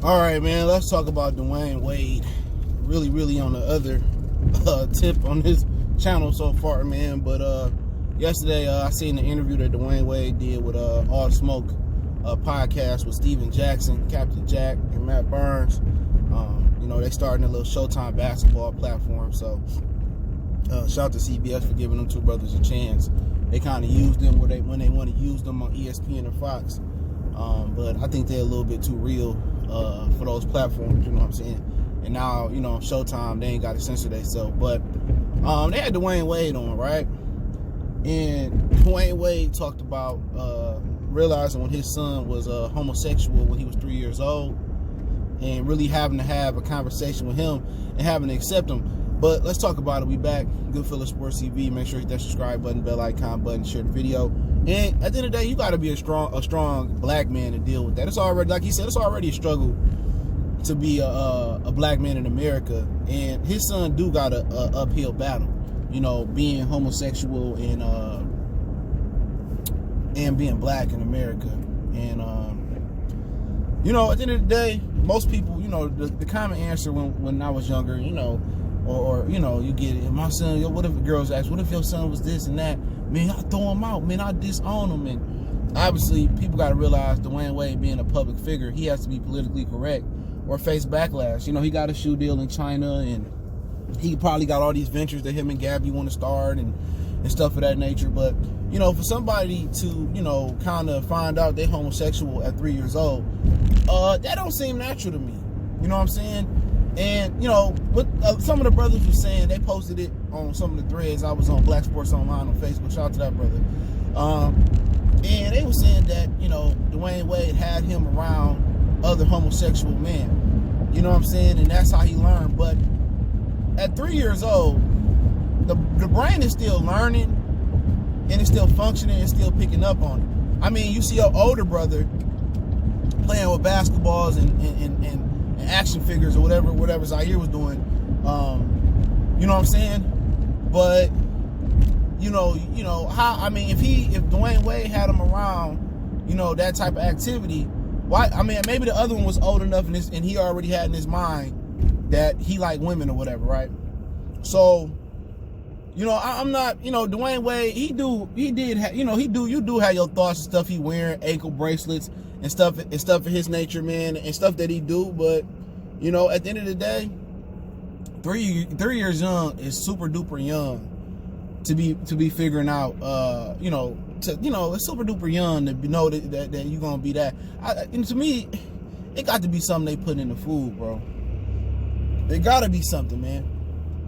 All right, man, let's talk about Dwayne Wade. Really on the other tip on his channel so far, man. But yesterday I seen the interview that Dwayne Wade did with All Smoke podcast with Steven Jackson, Captain Jack, and Matt Burns. They starting a little Showtime basketball platform. So shout out to CBS for giving them two brothers a chance. They kind of used them when they want to use them on ESPN and Fox. But I think they're a little bit too real for those platforms, you know what I'm saying? And now, Showtime, they ain't got to censor themselves. But they had Dwayne Wade on, right? And Dwayne Wade talked about realizing when his son was homosexual when he was 3 years old, and really having to have a conversation with him and having to accept him. But let's talk about it. We back. Goodfellas Sports TV. Make sure you hit that subscribe button, bell icon button, share the video. And at the end of the day, you got to be a strong black man to deal with that. It's already, like he said, it's already a struggle to be a black man in America. And his son do got a uphill battle, being homosexual and being black in America. And at the end of the day, most people, the common answer when I was younger, or you get it. My son, what if the girls ask, what if your son was this and that? Man, I throw him out. Man, I disown him. And obviously, people got to realize Dwayne Wade being a public figure, he has to be politically correct or face backlash. He got a shoe deal in China, and he probably got all these ventures that him and Gabby want to start and stuff of that nature. But, for somebody to, kind of find out they're homosexual at 3 years old, that don't seem natural to me. You know what I'm saying? And, what some of the brothers were saying, they posted it on some of the threads. I was on Black Sports Online on Facebook. Shout out to that brother. And they were saying that, Dwayne Wade had him around other homosexual men. You know what I'm saying? And that's how he learned. But at 3 years old, the brain is still learning, and it's still functioning and still picking up on it. I mean, you see your older brother playing with basketballs and action figures or whatever Zaire was doing. You know what I'm saying? But if Dwayne Wade had him around, that type of activity, why? I mean, maybe the other one was old enough and he already had in his mind that he liked women or whatever, right? So, I'm not, Dwayne Wade, you do have your thoughts and stuff. He wearing ankle bracelets and stuff of his nature, man, and stuff that he do. But, at the end of the day, 3 years young is super duper young to be figuring out, it's super duper young to know that you're gonna be that. And to me, it got to be something they put in the food, bro. It gotta be something, man.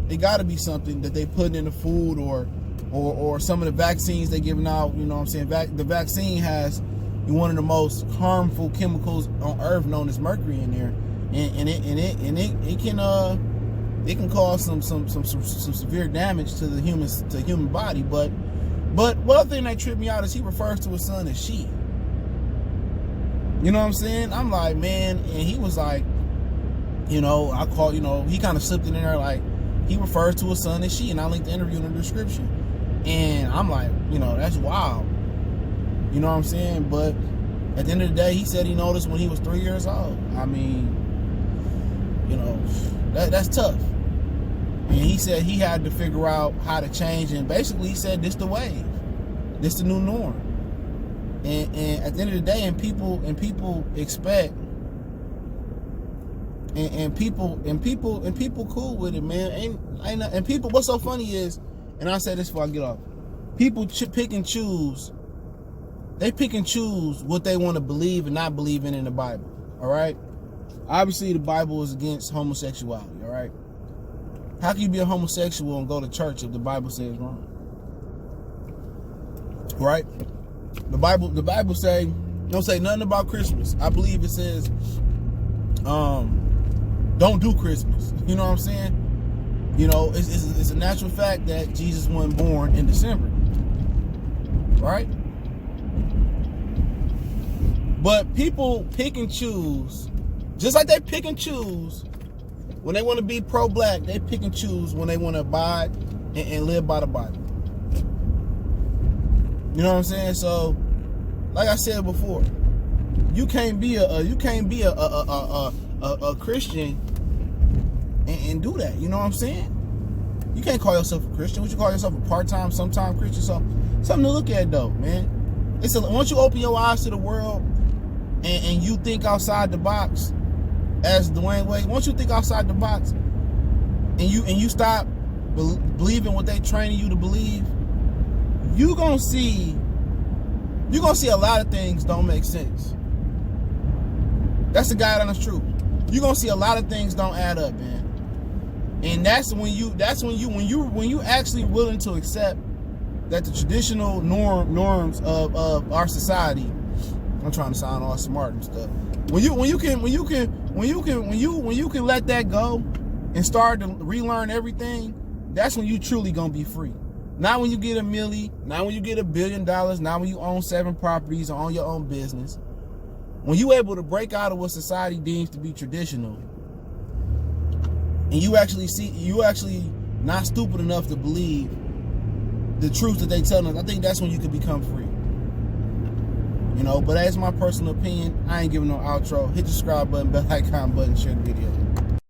It gotta be something that they put in the food, or some of the vaccines they giving out. You know what I'm saying? The vaccine has one of the most harmful chemicals on earth, known as mercury, in there, and it can cause some severe damage to the human body. But one other thing that tripped me out is he refers to his son as she. You know what I'm saying? I'm like, man, and he was like, he kind of slipped it in there, like he refers to his son as she, and I linked the interview in the description. And I'm like, that's wild. You know what I'm saying? But at the end of the day, he said he noticed when he was 3 years old. I mean, that's tough. And he said he had to figure out how to change, and basically he said this the wave. This the new norm. And at the end of the day, and people expect and people cool with it, man. And people, what's so funny is, and I'll say this before I get off, people pick and choose. They pick and choose what they want to believe and not believe in the Bible. All right. Obviously, the Bible is against homosexuality. All right. How can you be a homosexual and go to church if the Bible says wrong? Right? The Bible don't say nothing about Christmas. I believe it says, don't do Christmas. You know what I'm saying? It's a natural fact that Jesus wasn't born in December. Right? But people pick and choose, just like they pick and choose when they want to be pro-black, they pick and choose when they want to abide and live by the Bible. You know what I'm saying? So, like I said before, you can't be a a Christian and do that. You know what I'm saying? You can't call yourself a Christian. What you call yourself, a part-time, sometime Christian? So something to look at though, man. Once you open your eyes to the world and you think outside the box, as Dwayne Wade, once you think outside the box and you stop believing what they training you to believe, you're gonna see a lot of things don't make sense. That's the God honest truth. You're gonna see a lot of things don't add up, man. And that's when you actually willing to accept that the traditional norms of our society. I'm trying to sound all smart and stuff. When you can let that go and start to relearn everything, that's when you truly gonna be free. Not when you get $1 million, not when you get $1 billion, not when you own 7 properties or own your own business. When you able to break out of what society deems to be traditional, and you actually not stupid enough to believe the truth that they tell us, I think that's when you can become free. You know, but that's my personal opinion. I ain't giving no outro. Hit the subscribe button, bell icon button, share the video.